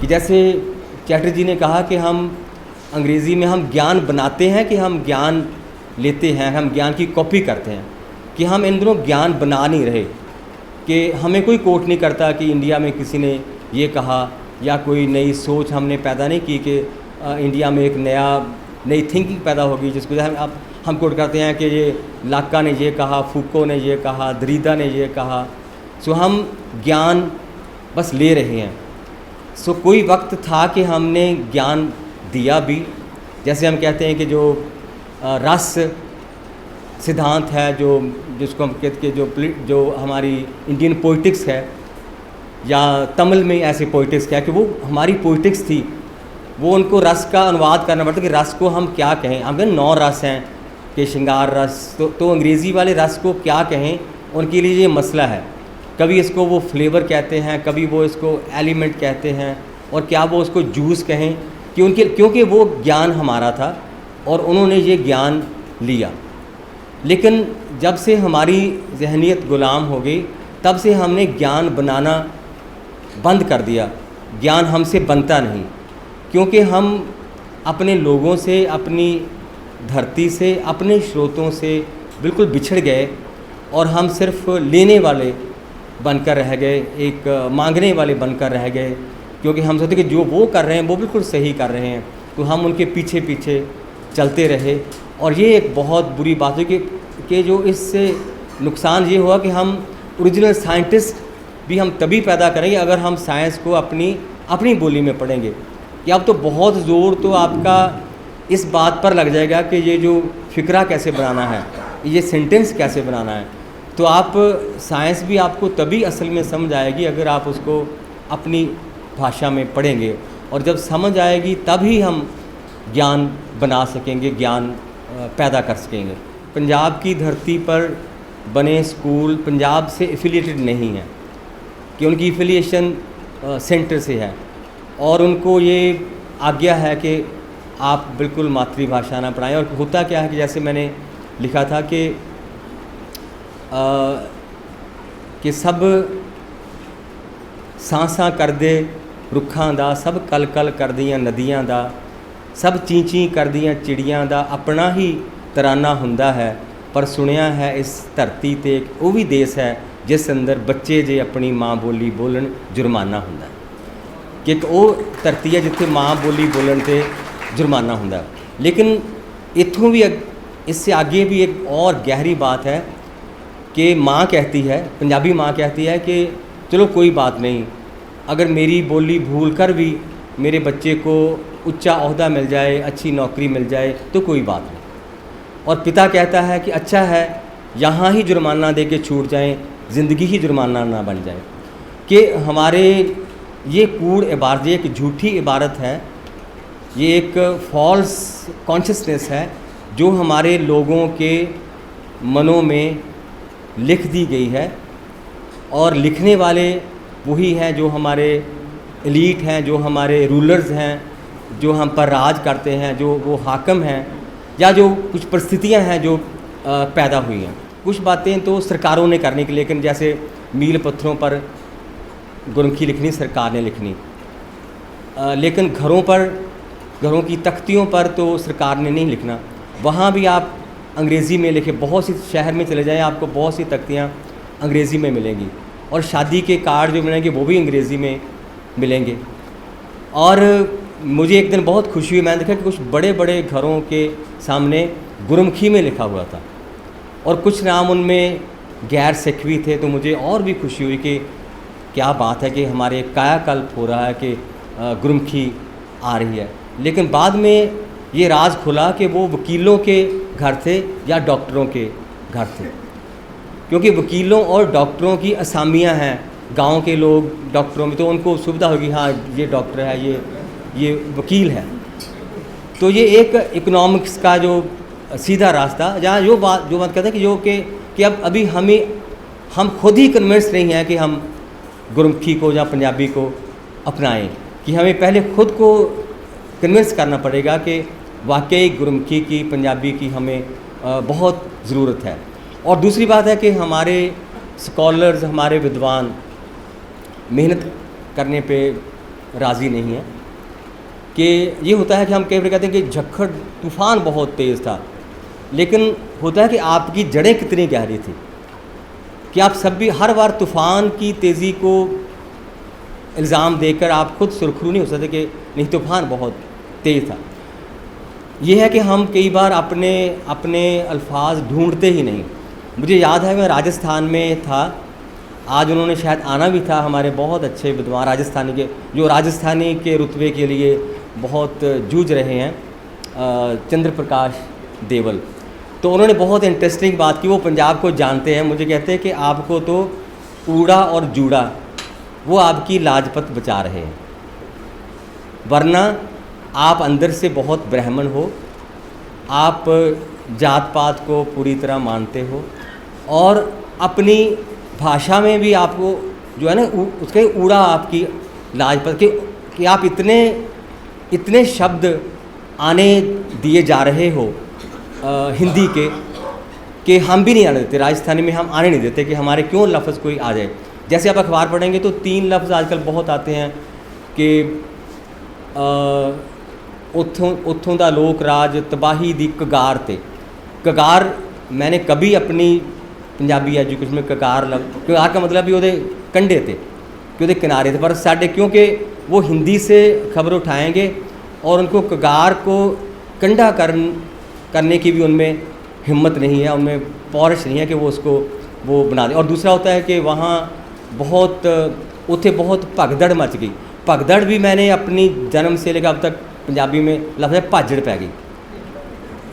कि जैसे चैटर्जी ने कहा कि हम अंग्रेज़ी में हम ज्ञान बनाते हैं कि हम ज्ञान लेते हैं, हम ज्ञान की कॉपी करते हैं, कि हम इन दोनों ज्ञान बना नहीं रहे, कि हमें कोई कोट नहीं करता कि इंडिया में किसी ने ये कहा या कोई नई सोच हमने पैदा नहीं की कि इंडिया में एक नई थिंकिंग पैदा होगी जिसको हम कोट करते हैं कि ये लाका ने ये कहा, फूको ने ये कहा, दरीदा ने ये कहा। सो हम ज्ञान बस ले रहे हैं। सो कोई वक्त था कि हमने ज्ञान दिया भी, जैसे हम कहते हैं कि जो रस सिद्धांत है, जिसको हम कहते हैं जो हमारी इंडियन पोइटिक्स है या तमिल में ऐसे पोइटिक्स है कि वो हमारी पोइटिक्स थी, वो उनको रस का अनुवाद करना पड़ता कि रस को हम क्या कहें। हम कहते 9 रस हैं कि श्रृंगार रस, तो अंग्रेज़ी वाले रस को क्या कहें, उनके लिए ये मसला है। कभी इसको वो फ्लेवर कहते हैं, कभी वो इसको एलिमेंट कहते हैं, और क्या वो उसको जूस कहें, क्योंकि वो ज्ञान हमारा था और उन्होंने ये ज्ञान लिया। लेकिन जब से हमारी जहनीत ग़ुलाम हो गई, तब से हमने ज्ञान बनाना बंद कर दिया। ज्ञान हमसे बनता नहीं, क्योंकि हम अपने लोगों से, अपनी धरती से, अपने स्रोतों से बिल्कुल बिछड़ गए और हम सिर्फ लेने वाले बनकर रह गए, एक मांगने वाले बनकर रह गए, क्योंकि हम सोचते कि जो वो कर रहे हैं वो बिल्कुल सही कर रहे हैं, तो हम उनके पीछे पीछे चलते रहे। और ये एक बहुत बुरी बात है कि जो इससे नुकसान ये हुआ कि हम ओरिजिनल साइंटिस्ट भी हम तभी पैदा करेंगे अगर हम साइंस को अपनी बोली में पढ़ेंगे। कि अब तो बहुत ज़ोर तो आपका इस बात पर लग जाएगा कि ये जो फ़िक्रा कैसे बनाना है, ये सेंटेंस कैसे बनाना है, तो आप साइंस भी आपको तभी असल में समझ आएगी अगर आप उसको अपनी भाषा में पढ़ेंगे, और जब समझ आएगी तभी हम ज्ञान बना सकेंगे, ज्ञान पैदा कर सकेंगे। पंजाब की धरती पर बने स्कूल पंजाब से एफिलिएटेड नहीं हैं, कि उनकी एफिलिएशन सेंटर से है, और उनको ये आज्ञा है कि आप बिल्कुल मातृभाषा ना पढ़ाएं। और होता क्या है कि जैसे मैंने लिखा था कि सब सांसा कर दे रुखां दा, सब कल कल कर दियां नदियां दा, सब ची ची कर दियां चिड़ियां दा, अपना ही तराना हुंदा है, पर सुनिया है इस धरती ते वो भी देश है जिस अंदर बच्चे जे अपनी माँ बोली बोलन जुर्माना हुंदा है। कि एक वो धरती है जिथे माँ बोली बोलन ते जुर्माना हुंदा है। लेकिन इत्थों भी इससे आगे भी एक और गहरी बात है कि माँ कहती है, पंजाबी माँ कहती है कि चलो कोई बात नहीं, अगर मेरी बोली भूल कर भी मेरे बच्चे को उच्चा ओहदा मिल जाए, अच्छी नौकरी मिल जाए तो कोई बात नहीं। और पिता कहता है कि अच्छा है यहाँ ही जुर्माना दे के छूट जाएँ, ज़िंदगी ही जुर्माना ना बन जाए। कि हमारे ये कूड़ इबारत, ये एक झूठी इबारत है, ये एक फॉल्स कॉन्शियसनेस है जो हमारे लोगों के मनों में लिख दी गई है, और लिखने वाले वही हैं जो हमारे एलीट हैं, जो हमारे रूलर्स हैं, जो हम पर राज करते हैं, जो वो हाकिम हैं, या जो कुछ परिस्थितियां हैं जो पैदा हुई हैं। कुछ बातें तो सरकारों ने करने की, लेकिन जैसे मील पत्थरों पर गुरमुखी लिखनी सरकार ने लिखनी, लेकिन घरों की तख्तियों पर तो सरकार ने नहीं लिखना। वहाँ भी आप अंग्रेज़ी में लिखे, बहुत सी शहर में चले जाएं आपको बहुत सी तख्तियाँ अंग्रेज़ी में मिलेंगी, और शादी के कार्ड जो मिलेंगे वो भी अंग्रेज़ी में मिलेंगे। और मुझे एक दिन बहुत खुशी हुई, मैंने देखा कि कुछ बड़े बड़े घरों के सामने गुरमुखी में लिखा हुआ था, और कुछ नाम उनमें गैर सिखवी थे। तो मुझे और भी खुशी हुई कि क्या बात है कि हमारे कायाकल्प हो रहा है कि गुरमुखी आ रही है। लेकिन बाद में ये राज खुला कि वो वकीलों के घर थे या डॉक्टरों के घर थे, क्योंकि वकीलों और डॉक्टरों की असामियां हैं। गांव के लोग डॉक्टरों में, तो उनको सुविधा होगी, हाँ ये डॉक्टर है, ये वकील है। तो ये एक इकोनॉमिक्स का जो सीधा रास्ता, जहाँ जो बात कहते हैं कि अब अभी हम खुद ही कन्विंस नहीं हैं कि हम गुरमुखी को या पंजाबी को अपनाएं, कि हमें पहले खुद को कन्विंस करना पड़ेगा कि वाकई गुरमुखी की, पंजाबी की हमें बहुत ज़रूरत है। और दूसरी बात है कि हमारे स्कॉलर्स, हमारे विद्वान मेहनत करने पे राज़ी नहीं हैं कि ये होता है कि हम कई बार कहते हैं कि झक्खड़ तूफ़ान बहुत तेज़ था, लेकिन होता है कि आपकी जड़ें कितनी गहरी थी कि आप सब भी हर बार तूफ़ान की तेज़ी को इल्ज़ाम देकर आप खुद सुरखरू नहीं हो सकते कि नहीं तूफ़ान बहुत तेज़ था। ये है कि हम कई बार अपने अपने अल्फाज ढूंढते ही नहीं। मुझे याद है मैं राजस्थान में था, आज उन्होंने शायद आना भी था, हमारे बहुत अच्छे विद्वान राजस्थानी के जो राजस्थानी के रुतबे के लिए बहुत जूझ रहे हैं, चंद्र प्रकाश देवल। तो उन्होंने बहुत इंटरेस्टिंग बात की, वो पंजाब को जानते हैं। मुझे कहते हैं कि आपको तो ऊड़ा और जूड़ा वो आपकी लाजपत बचा रहे हैं, वरना आप अंदर से बहुत ब्राह्मण हो, आप जात पात को पूरी तरह मानते हो और अपनी भाषा में भी आपको जो है ना उसके ऊड़ा आपकी लाजपत कि आप इतने शब्द आने दिए जा रहे हो हिंदी के कि हम भी नहीं आने देते, राजस्थानी में हम आने नहीं देते कि हमारे क्यों लफ्ज़ कोई आ जाए। जैसे आप अखबार पढ़ेंगे तो 3 लफ्ज़ आजकल बहुत आते हैं कि उत्थों दा लोक राज तबाही दी कगार ते। कगार मैंने कभी अपनी पंजाबी एजुकेशन में कगार का मतलब भी उहदे कंढे ते कि उहदे किनारे थे, पर साडे क्योंकि वो हिंदी से खबर उठाएंगे और उनको कगार को कंढा करने की भी उनमें हिम्मत नहीं है, उनमें पौरिश नहीं है कि वो उसको वो बना दें। और दूसरा होता है कि वहाँ बहुत उत्थे बहुत भगदड़ मच गई। भगदड़ भी मैंने अपनी जन्म से लेकर अब तक पंजाबी में लफ्ज़ भाजड़ पै गई।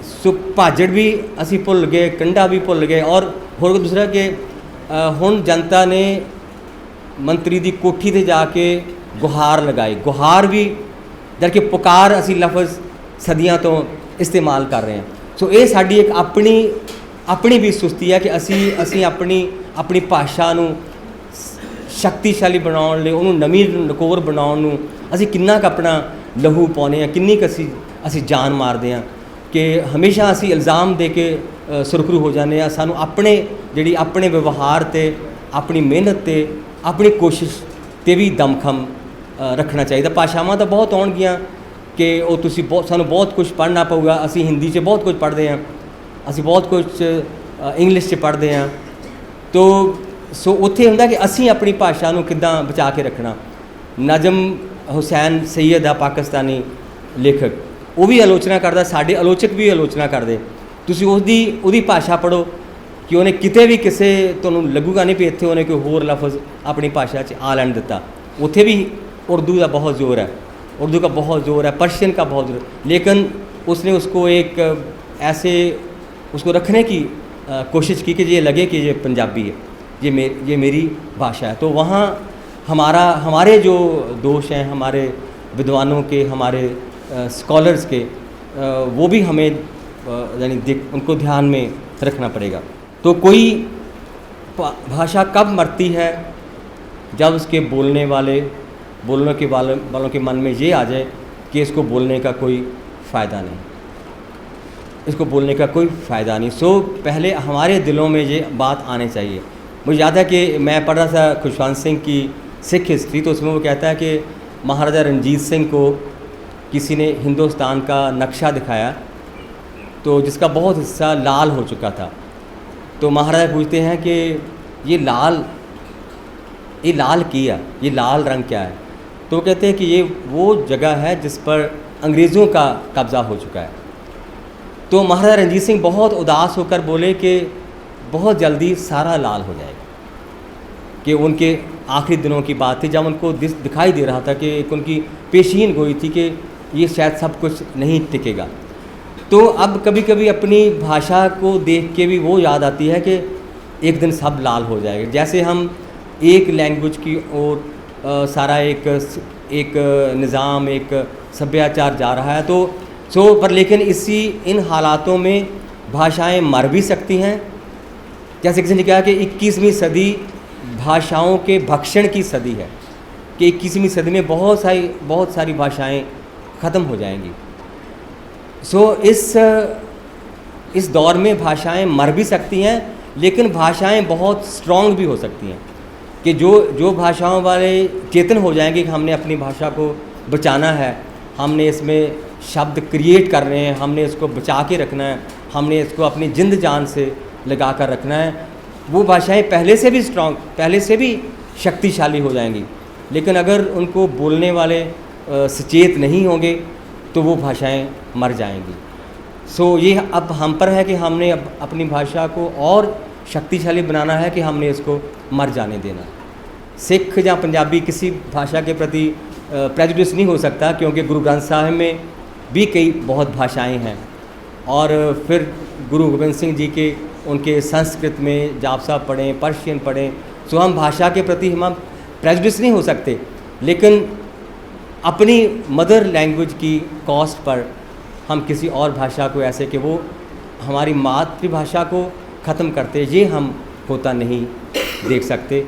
सो भाजड़ भी असी भुल गए, कंढा भी भुल गए। और होर दूसरा कि हुण जनता ने मंत्री दी कोठी ते जाके गुहार लगाई। गुहार भी जबकि पुकार असी लफ्ज़ सदियां तो इस्तेमाल कर रहे हैं। सो ये साडी एक अपनी भी सुस्ती है कि असी अपनी भाषा नूं शक्तिशाली बनाउण लई, उहनूं नवीं नकोर बनाउण नूं असी किन्ना क अपना लहू पाउने आ, किन्नी क असी जान मारदे आ कि हमेशा असी इल्ज़ाम दे के सुरखरू हो जाने आ। सानूं अपने व्यवहार ते, अपनी मेहनत ते, अपनी कोशिश ते भी दमखम रखना चाहिए। भाषावां तो बहुत आउणगियां कि वो तुसी सानूं बहुत कुछ पढ़ना पऊगा। असी हिंदी च बहुत कुछ पढ़ते हैं, असी बहुत कुछ इंग्लिश च पढ़ते हैं। तो सो उत्थे हुंदा कि असी अपनी भाषा नूं किद्दां बचा के रखना। नजम हुसैन सैयद आ पाकिस्तानी लेखक, वो भी आलोचना करदा, साडे आलोचक भी आलोचना करदे। तुसी उसदी भाषा पढ़ो कि उन्हें किते भी किसे तुहानूं लगूगा नहीं भी इत्थे उन्हें कोई होर लफ्ज़ अपनी भाषा च आ लैण दित्ता। उत्थे भी उर्दू का बहुत ज़ोर है, उर्दू का बहुत ज़ोर है, पर्शियन का बहुत ज़ोर है, लेकिन उसने उसको एक ऐसे उसको रखने की कोशिश की कि ये लगे कि ये पंजाबी है, ये मेरी भाषा है। तो वहाँ हमारे जो दोष हैं, हमारे विद्वानों के, हमारे स्कॉलर्स के, वो भी हमें यानी उनको ध्यान में रखना पड़ेगा। तो कोई भाषा कब मरती है? जब उसके बोलने वालों के मन में ये आ जाए कि इसको बोलने का कोई फ़ायदा नहीं, इसको बोलने का कोई फ़ायदा नहीं। सो पहले हमारे दिलों में ये बात आने चाहिए। मुझे याद है कि मैं पढ़ रहा था खुशवंत सिंह की सिख हिस्ट्री, तो उसमें वो कहता है कि महाराजा रणजीत सिंह को किसी ने हिंदुस्तान का नक्शा दिखाया, तो जिसका बहुत हिस्सा लाल हो चुका था। तो महाराजा पूछते हैं कि ये लाल किया, ये लाल रंग क्या है? तो कहते हैं कि ये वो जगह है जिस पर अंग्रेज़ों का कब्ज़ा हो चुका है। तो महाराजा रणजीत सिंह बहुत उदास होकर बोले कि बहुत जल्दी सारा लाल हो जाएगा। कि उनके आखिरी दिनों की बात थी जब उनको दिखाई दे रहा था कि एक उनकी पेशीन गोई थी कि ये शायद सब कुछ नहीं टिकेगा। तो अब कभी कभी अपनी भाषा को देख के भी वो याद आती है कि एक दिन सब लाल हो जाएगा। जैसे हम एक लैंग्वेज की ओर सारा एक निज़ाम, एक सभ्याचार जा रहा है, तो पर लेकिन इन हालातों में भाषाएं मर भी सकती हैं। जैसे किसी ने कहा कि 21वीं सदी भाषाओं के भक्षण की सदी है, कि 21वीं सदी में बहुत सारी भाषाएं ख़त्म हो जाएंगी। इस दौर में भाषाएं मर भी सकती हैं, लेकिन भाषाएं बहुत स्ट्रॉन्ग भी हो सकती हैं। कि जो भाषाओं वाले चेतन हो जाएंगे कि हमने अपनी भाषा को बचाना है, हमने इसमें शब्द क्रिएट कर रहे हैं, हमने इसको बचा के रखना है, हमने इसको अपनी जिंद जान से लगा कर रखना है, वो भाषाएं पहले से भी स्ट्रांग, पहले से भी शक्तिशाली हो जाएंगी। लेकिन अगर उनको बोलने वाले सचेत नहीं होंगे तो वो भाषाएं मर जाएंगी। सो ये अब हम पर है कि हमने अब अपनी भाषा को और शक्तिशाली बनाना है कि हमने इसको मर जाने देना। सिख या पंजाबी किसी भाषा के प्रति प्रेजुडिस नहीं हो सकता, क्योंकि गुरु ग्रंथ साहिब में भी कई बहुत भाषाएं हैं, और फिर गुरु गोबिंद सिंह जी के उनके संस्कृत में जापसा पढ़ें, पर्शियन पढ़ें, सो हम भाषा के प्रति हम प्रेजुडिस नहीं हो सकते। लेकिन अपनी मदर लैंग्वेज की कॉस्ट पर हम किसी और भाषा को ऐसे कि वो हमारी मातृभाषा को ख़त्म करते, ये हम होता नहीं देख सकते।